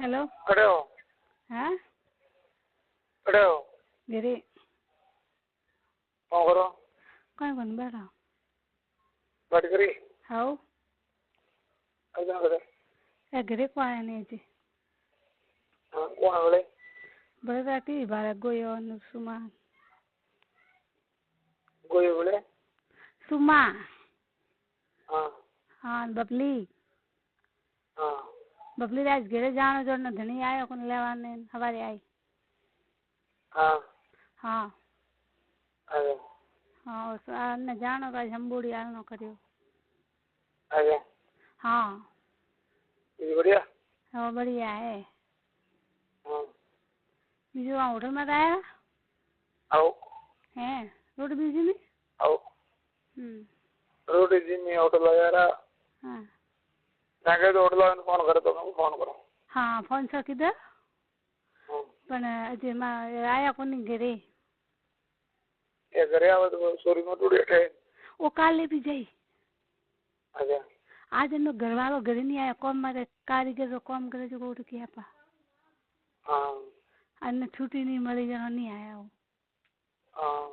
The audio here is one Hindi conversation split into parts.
हेलो खड़े हो हाँ खड़े हो गिरी कौन करो कौन कौन बैठा बैठ करी हाउ अजना करे ए गिरी को आया नहीं जी हाँ कौन है बोले बड़े राती बारह गोयो न सुमा गोये बोले सुमा हाँ हाँ बबली हाँ बबली राज गिरे जानो जो न धनी आयो कौन लेवाने हमारे आई हाँ हाँ अरे हाँ उस न जानो का हम बूढ़ी आल न करियो अरे हाँ ये बढ़िया हाँ बढ़िया है हाँ बीजू वहाँ होटल में आया आओ हैं रोड बीजू में आओ रोटी जी में होटल वगैरह हाँ जाके तो होटल वाले फोन करे तो मैं फोन करूँ हाँ फोन सर किधर हाँ पण अजय मां आया कोनी घरे ये घरे आवे तो सोरी में टूटे थे वो काले भी जाई अच्छा आज एनो घरवालो घरे नहीं आया कोम मारे कारीगर रो काम करे जो कोट किया पा हाँ अन्न छुट्टी नहीं मળી जनो नहीं आया वो हाँ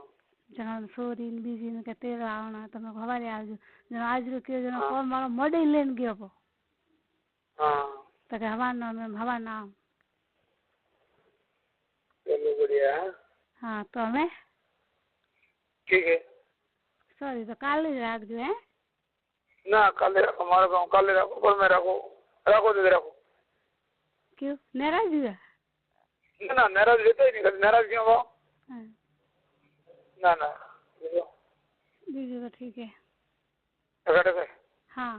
जनो सोरी ने बीजी ने कहते आवना तमे हवारे आवजो जनो आज रो के जनो कोम वालो मोडे लेन गयो पो हाँ तो के हवाना में हवाना चलो बढ़िया है हाँ तो हमें ठीक है सॉरी तो काले राख जो है ना काले रखो हमारे गाँव काले रखो कल में रखो रखो दे रखो क्यों नाराज हुआ ना नाराज रहते ही नहीं कभी नाराज क्यों हो हाँ ना ना देखो बीजू तो ठीक है टका टका हाँ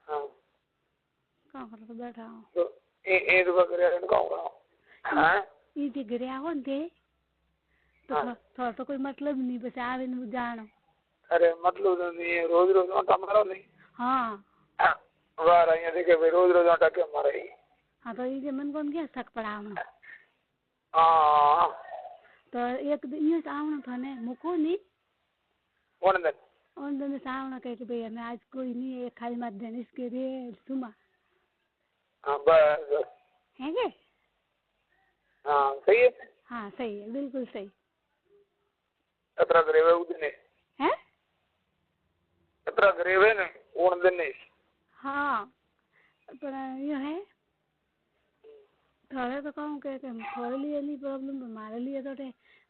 हाँ कहाँ कर तो बैठा हूँ तो ये तो बकरे रहने गाँव गाँव हाँ ये जे घरे आओ ने तो हाँ थोड़ा तो कोई मतलब नहीं बस आवे न जानो अरे मतलब तो नहीं है रोज रोज आटा मारो नहीं हाँ वाह यहाँ देखे भाई रोज रोज आटा क्यों मारे हाँ तो ये मन कौन क्या शक पड़ा हूँ हाँ तो एक दिन ये आवना था ने मुको नहीं कौन दिन उन दिन से आवना कह के भैया मैं आज कोई नहीं है खाली मत देने इसके रे सुमा हाँ बस है के हाँ सही है हाँ सही है बिल्कुल सही कतरा करेवे उस दिन है कतरा करेवे ने उन दिन हाँ पर ये है थोड़े तो कहूँ के थोड़े लिए नहीं प्रॉब्लम हमारे लिए तो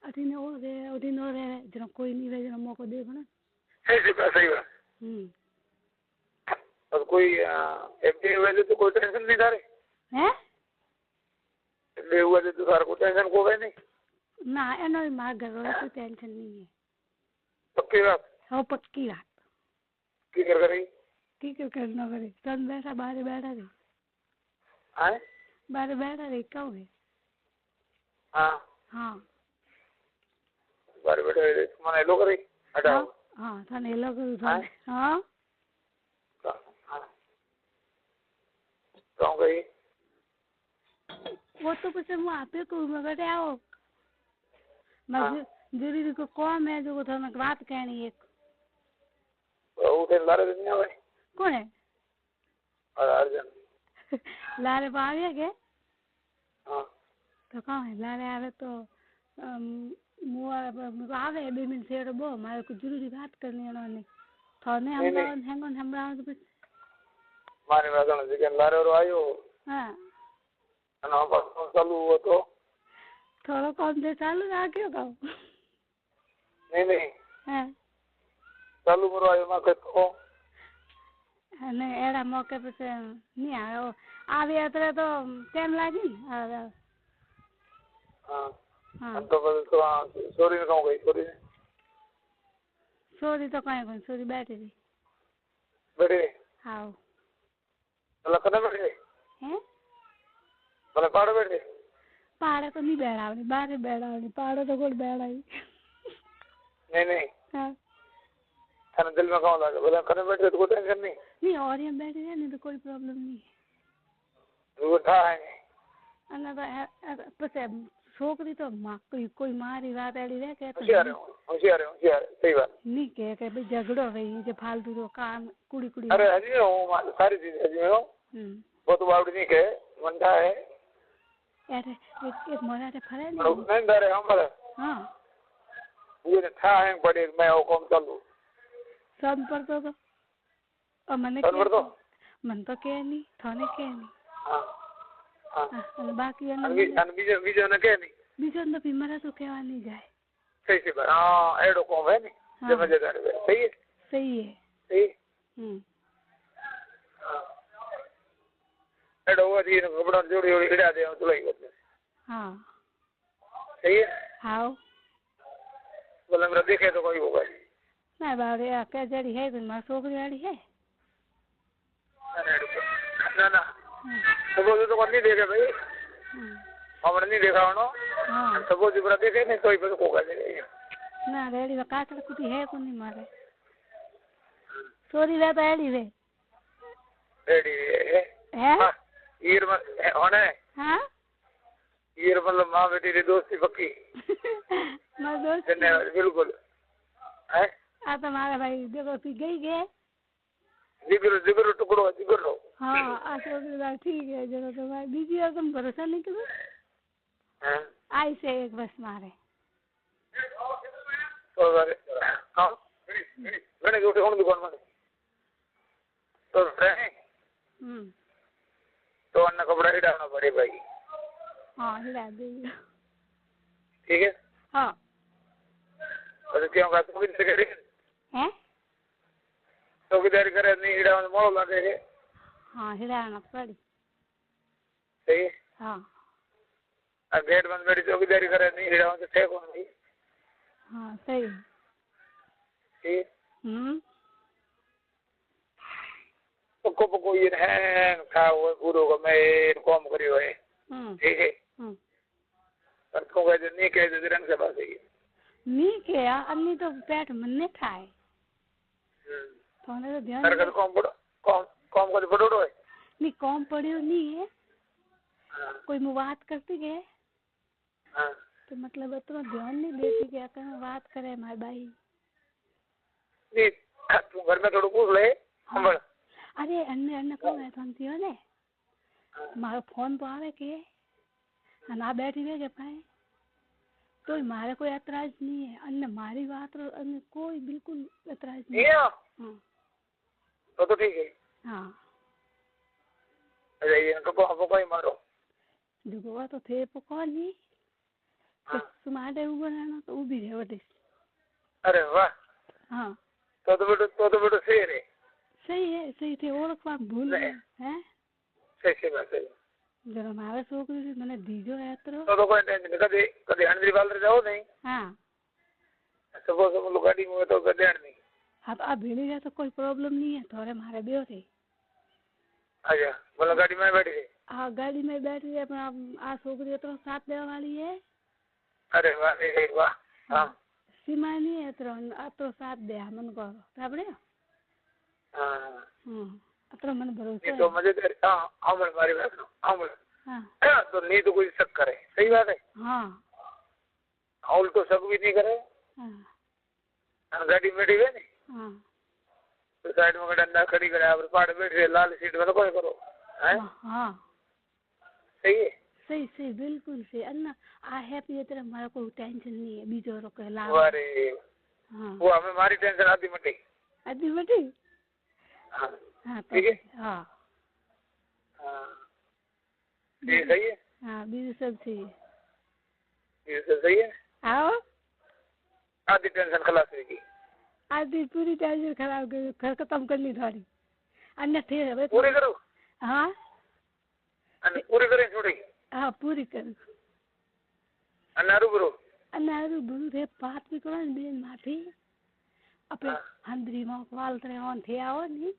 अठीने और है अठीने और है जनो कोई नहीं रहे जनो मौको देखो ना सही बात और कोई एमपी हुए तो कोई टेंशन नहीं था रे हैं ले हुआ तो सारा को टेंशन को गए नहीं ना एनो मार घर वाला कोई टेंशन नहीं है पक्की बात हाँ पक्की बात की कर रही ठीक है करना करे सन बैठा बाहर बैठा रही हाँ बाहर बैठा रही कब है हाँ हाँ बारे बैठे मैंने लो करी हटाओ हाँ थाने लो करूँ थाने हाँ कहूँ गई वो तो कुछ मैं आपे को मगर आओ मैं जरूरी को कौन है जो था मैं बात कहनी है उठे लारे दुनिया भाई कौन है और अर्जन लारे पा गया क्या हाँ तो कौन है लारे आवे तो मुझे आवे 2 मिनट से तो बो हमारे को जरूरी बात करनी है उन्होंने थाने हम हैंगन तो कुछ मारे में आना जिकन लारे और आयो हाँ ना बस चालू हुआ तो थोड़ा कम से चालू रहा क्यों कहूँ नहीं हाँ चालू करो आयो मैं कहता हूँ नहीं एड़ा मौके पे से नहीं आया आवे अतरे तो टाइम लागी ना हाँ हाँ तो बस तो सॉरी ने कहूँ गई सोरी तो कहीं कौन सोरी बैठी थी बैठे हाँ मतलब कने बैठे हैं मतलब पहाड़ बैठे पहाड़ तो नहीं बैठा बाहर बैठा पहाड़ तो कोई बैठा ही नहीं हाँ खाने दिल में कौन लगा बोला कने बैठे तो कोई टेंशन नहीं और यहाँ बैठे हैं नहीं तो कोई प्रॉब्लम नहीं है वो था है अन्ना तो पसे छोकरी तो कोई मारी बात एड़ी रहे कहते होशियार सही बात नहीं कह भाई झगड़ो भाई जो फालतू तो काम कुड़ी अरे हजी हूँ सारी चीज हजी हूँ वो तो बावड़ी नहीं कहे मंडा है यार एक मोराटे फरे नहीं दरे हमरे हां ये था है बड़े मैं वो काम चालू सब पर तो और मने पर तो मन तो के नहीं थाने के नहीं हां हां અને બાકી બીજો ને કે નહીં બીજો તો બીમારા તો કેવા નહીં જાય સહી છે હા એડો કોમ હે ને જે મજેદાર है सही है सही एडो वधी कपड़ा जोड़ी जोड़ी इड़ा दे तुलाई करते हां सही है हां बोले मेरा देखे तो कोई होगा ना बारे क्या जड़ी है तो मां छोकरी वाली है ना ना तो वो तो नहीं देखे भाई हमने नहीं देखा उनो हां तो वो पूरा देखे नहीं कोई पे कोगा दे ना रेडी में काकड़ कुटी है को नहीं मारे सॉरी वे तो एडी वे रेडी है ईर में होने हां ईर मतलब मां बेटी की दोस्ती पक्की मां दोस्त बिल्कुल है आ तो मारा भाई देखो पी गई के जिगर जिगर टुकड़ो जिगर लो हां आ तो ठीक है जरा तो भाई बीजी और तुम भरोसा नहीं करो हां आई से एक बस मारे तो हां मैंने जो उठे दुकान में तो रहे तो अन्ना कपड़ा हिड़ाना पड़े भाई हां हिड़ा दे ठीक है हां और क्यों का तो भी करे हैं चौकीदारी करे नहीं हिड़ाना मोड़ लागे है हां हिड़ाना पड़ी सही है हां अब गेट बंद बैठी चौकीदारी करे नहीं हिड़ाना तो थे कौन भाई हां सही ठीक पक्को पक्को ये है खाओ गुरु को मैं कॉम करियो है ठीक है पर को कहे नहीं कहे तो रंग से बात है नहीं किया अन्नी तो पेट मन ने खाए तो ध्यान सरकार कॉम को पड़ो है नहीं कॉम पड़ियो नहीं है कोई मैं बात करती के तो मतलब इतना ध्यान नहीं देती कि अगर बात करे हमारे भाई नहीं तू घर में थोड़ा पूछ ले हम अरे अन्य कौन है तुम थियो ने मारो फोन तो आवे के ना बैठी रहे के भाई तो मारे कोई एतराज नहीं है अन्य मारी बात रो अन्य कोई बिल्कुल एतराज नहीं है हां तो ठीक है हां अरे ये इनको को कोई मारो दुगवा तो थे पको नहीं तो सुमाडे उबराना तो उभी रहे वटे अरे वाह हां तो बेटो सही है सही थे ओळखवा भूल है सही बात है जरा मारे छोकरी मैंने दीजो है तो कोई टेंशन कदे कदे हंड्री बालर जाओ नहीं हां सपोज हम लोग गाड़ी में तो कदे नहीं हां तो अब भीड़ी है तो कोई प्रॉब्लम नहीं है थोड़े मारे बेओ थे अच्छा बोला गाड़ी में बैठी है हां गाड़ी में बैठी है अपना आ छोकरी तो साथ देने वाली है अरे वाह हां सीमा नहीं है तो साथ दे मन को आपने हां अतर मन भरोसा तो मजेदार हां मारी बात हां तो नहीं तो कोई शक करे सही बात है हां और तो शक भी नहीं करे हां गाड़ी में बैठी है नहीं हां तो साइड में डंडा खड़ी करे आप पाड़ बैठे लाल सीट में तो कोई करो हैं हां सही है सही बिल्कुल सही अन्ना आ हैप्पी तरह मारा कोई टेंशन नहीं है बीजो रो के लाभ अरे हां वो हमें मारी टेंशन आधी मटी हां ठीक है हां हां ये सही है हां बीजो सब सही है ये सब सही है आओ आधी टेंशन खलास होगी आधी पूरी टेंशन खराब कर खत्म करनी थोड़ी अन्य थे पूरी करो हां पूरी करें छोड़ी हां पूरी कर अनारू बुरु थे बात भी करो बेन माथी अपे हंद्री में वाल तरे ऑन थे आओ नहीं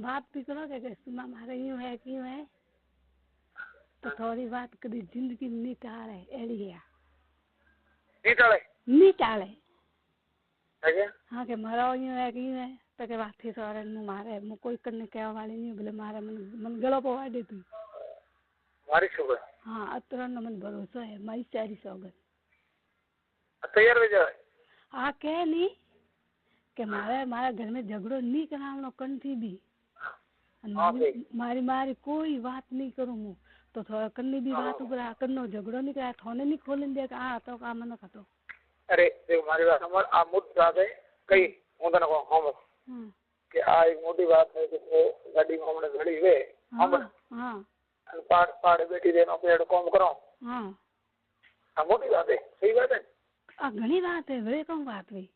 बात भी करो कि सुमा मारे यूं है क्यों है तो थोड़ी बात कभी जिंदगी नहीं टाले एड़ी है नहीं टाले अच्छा हाँ के मारा यूं है क्यों है तो के बात थी सारे मु मारे मु कोई करने कहवा वाली नहीं बोले मारे मन गलो पवा दे तू मारी सुगर हाँ अतर न मन भरोसा है मारी सारी सौगन तैयार हो जाए हाँ कह नहीं कि मारा घर में झगड़ो नहीं करावनो कन थी भी मारी मारी कोई बात नहीं करूँ हूँ तो थोड़ा कन्नी भी बात ऊपर करनो झगड़ो नहीं करा थोने नहीं खोलन दे आ तो काम न खतो अरे देख मारी बात हमर आ मोटी बात है कई हूं तने को हम कि आ एक मोटी बात है कि वो गाड़ी में हमने घड़ी वे हम हां पाड़ पाड़ बैठी देनो पेड़ काम करो हां आ मोटी बात है सही बात है आ घणी बात है वे कौन बात हुई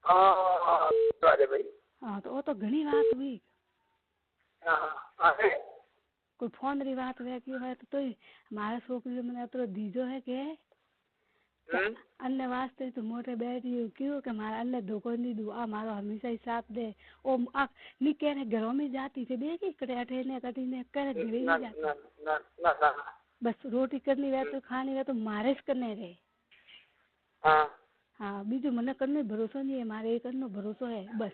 हां बात है भाई हां तो वो तो घणी बात हुई हां कोई फोन री बात वे क्यों है तो हमारा छोकरी मैंने तो दीजो है के अन्य वास्ते तो मोटे बैठी क्यों कि मारा अन्य धोखो नहीं दू आ मारो हमेशा ही साथ दे ओ नी कह रहे घरों में जाती थे देखी कटे अठे ने कटी ने कर घरे नहीं जाती ना बस रोटी करनी वे तो खानी वे तो मारे करने रे हां हां बीजो मने करने भरोसा नहीं है मारे करनो भरोसा है बस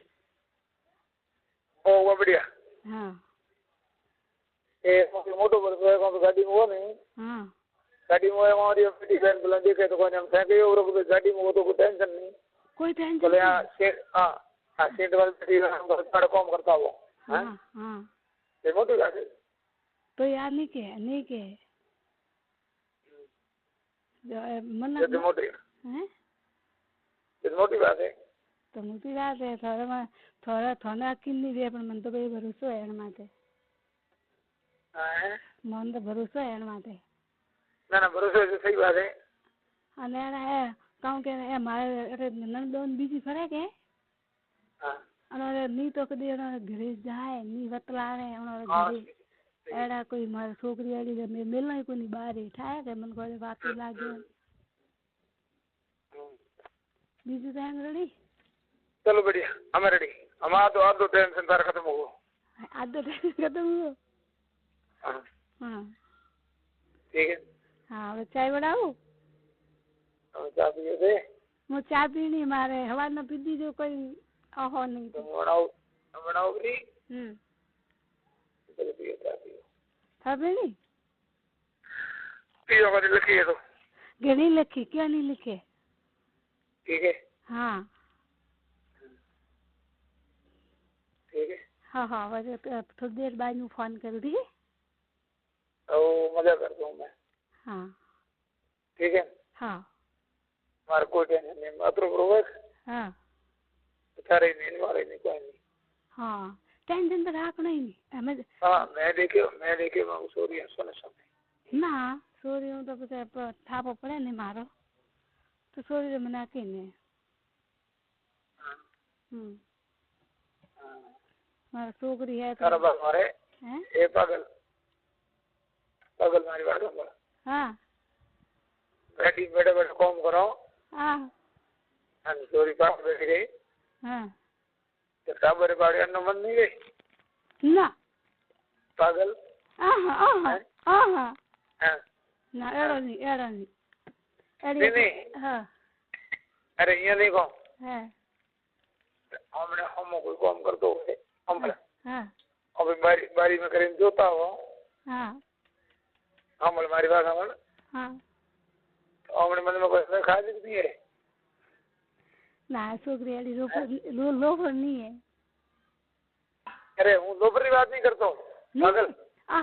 ओ वो बढ़िया हां ए मोटो भरोसा है को गाड़ी में हो नहीं हां गाड़ी में हमारी बेटी बहन बुला देखे तो कोई हम थे और गाड़ी में वो तो कोई टेंशन नहीं कोई टेंशन बोले हां सीट वाली बेटी हम घर काम करता हो हां हां ये मोटी बात है तो यार नहीं के मन ये मोटी हैं ये मोटी बात है तो मोटी बात है थोड़ा थोड़ा किन्नी दे पण मन तो भाई भरोसा है एन माटे हां मन तो भरोसा है एन माटे ना भरोसा है सही बात है अने है कहूं के ए मारे अरे नंदोन बीजी फरे के हां अने नी तो कदी घरे जाए नी वतलावे घरे एड़ा कोई मार छोकरी आड़ी में मिलना कोनी बाहर ठाए के मन को बात लागे बीजी टाइम रेडी चलो बढ़िया हम रेडी हम आधो टेंशन तार खत्म हो आधो टेंशन खत्म हो हां ठीक है हाँ चाय बनाऊ चाय पिए दे मु चाय पीनी मारे हवा न पीती जो कोई आहो नहीं तो बनाओ भी चलो पिए चाय पियो था पीनी पियो कर लिखी है तो घनी लिखी क्या नहीं लिखे ठीक है हाँ ठीक है हाँ हाँ वैसे थोड़ी देर बाद में फोन कर दी तो मजा करता हूँ मैं हाँ ठीक है हाँ मार कोई टेंशन नहीं मात्र प्रोवेक हाँ सारे नहीं मारे नहीं कोई नहीं हाँ टेंशन तो रखना ही नहीं हमें हाँ मैं देखे मैं सोरी सोने समय ना सोरी हूँ तो पता थापो पड़े नहीं मारो तो सोरी तो मना के नहीं मारा छोकरी है तो मारे ए पागल मारी बात हम हाँ बैठी बैठे काम करो हाँ हम चोरी पास बैठ गई हाँ तो टाबर बाड़ी अन्न मन नहीं गई ना पागल हाँ ना एड़ो नहीं नहीं हाँ अरे ये नहीं को है हमने हम कोई काम कर दो हमने हाँ अभी बारी में करें जोता हो हाँ हमने मारी बात हमने हाँ हमने मन में कोई खा दी नहीं है ना छोकरी वाली लोफर नहीं है अरे हूँ लोफर की बात नहीं करता हूँ पागल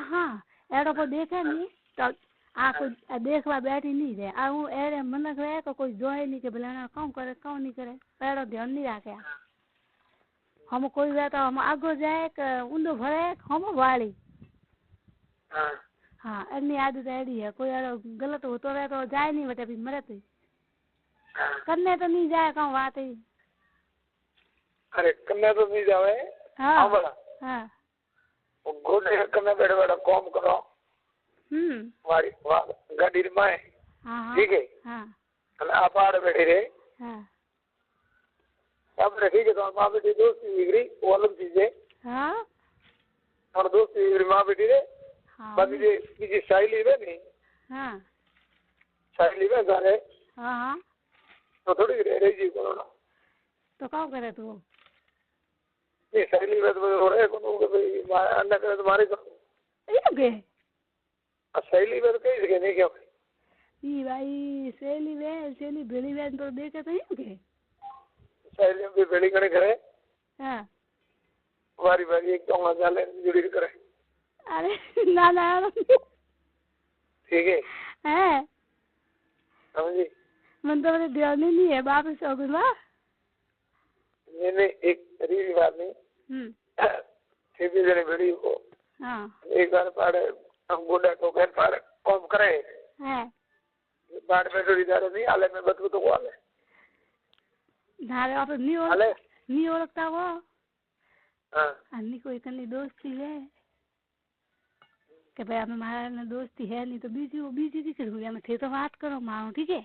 हाँ एड़ो को देखे नहीं तो आ कोई देखवा बैठी नहीं रहे आ हूँ एड़े मनक रहे तो कोई जोए नहीं के भले कौन करे कौन नहीं करे एड़ो ध्यान नहीं रखे हम कोई वे तो हम आगो जाए ऊंधो भरे हम वाली हाँ एनी आदत एड़ी है कोई एड़ो गलत होतो रहे तो जाए नहीं बटे भी मरे तो करने तो नहीं जाए कहूँ बात ही अरे करने तो नहीं जावे हाँ हाँ घोड़े करने बैठे बैठे काम करो हमारी गाड़ी में ठीक है हाँ आप आड़ बैठे रहे हाँ अब ठीक है तो माँ बेटी दोस्ती बिगड़ी वो अलग चीज है हाँ और दोस्ती बिगड़ी माँ बेटी रे बाकी जी शायली है नहीं हाँ शायली में घर है हाँ तो थोड़ी रह जी करो ना तो कौन करे तू नहीं शायली में तो हो रहे को भाई अन्य करे तुम्हारे को ये शैली में तो कहीं जगह नहीं क्या भाई शैली बेड़ी बहन तो देखे तो ही के शैली में बेड़ी करे करे हाँ बारी बारी एक तो जाले जुड़ी करे। अरे ना ठीक है समझी। मन तो मेरे ध्यान ही नहीं है बाप से होगी माँ। मैंने एक रील बात नहीं सीधी जने वीडियो को एक बार पाड़े हम गोडा को घर पाड़े कॉम करे बाढ़ में डोरी दारे नहीं आले में बतू तो वाले धारे आप नहीं ओळखता वो अन्नी कोई कनी दोस्ती है कि भाई हमारा ना दोस्ती है नहीं तो बीजी की कर हुई थे तो बात करो मारो ठीक है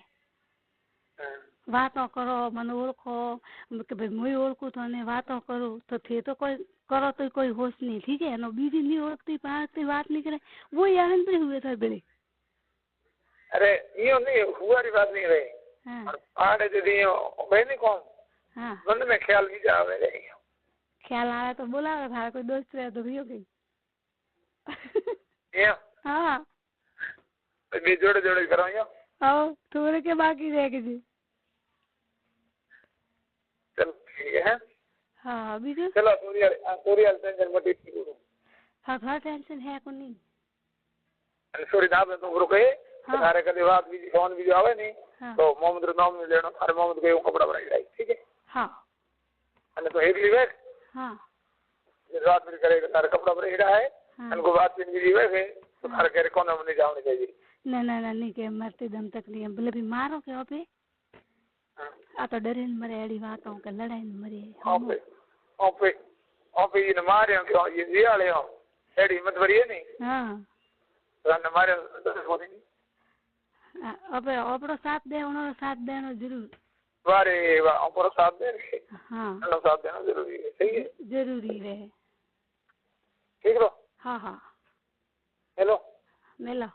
वातो करो मन ओळखो कि भाई मुई ओळखू तो ने वातो करो तो थे तो कोई करो तो कोई होश नहीं ठीक है नो बीजी नहीं ओळखती पाती बात नहीं करे वो यार पे हुए था बेले। अरे यो नहीं हुआ बात नहीं रही आड़े दीदी भाई नहीं कौन मन में ख्याल भी जावे रे ख्याल आया तो बोला था कोई दोस्त रहे तो भी हो गई हाँ भी जोड़े जोड़े करो यो आओ थोड़े के बाकी रह गए चलो ठीक है हाँ बीजू चलो थोड़ी टेंशन मत लो हाँ थोड़ा टेंशन है को नहीं अरे सॉरी ना मैं तो रुके सारे कभी बात भी फोन भी आवे नहीं तो मोहम्मद रो नाम लेना अरे मोहम्मद के कपड़ा बनाई जाए ठीक है हाँ अने तो एक लीवे हाँ रात में करेगा सारे कपड़ा बनाई रहा है उनको बात भी नहीं लीवे है तो हर के कोने में नहीं जाने चाहिए ना नहीं के मरते दम तक नहीं बोले भी मारो के ओपे आ तो डरे न मरे एड़ी बातों के लड़ाई न मरे ओपे ये न मारे क्यों ये वाले हो एड़ी मत बरिए नहीं हां तो न मारे तो होती नहीं ओपे ओपरो साथ दे उनो साथ देनो जरूर वारे ओपरो साथ दे हां उनो साथ देना जरूरी है सही है जरूरी है ठीक है हां हेलो हेलो मेला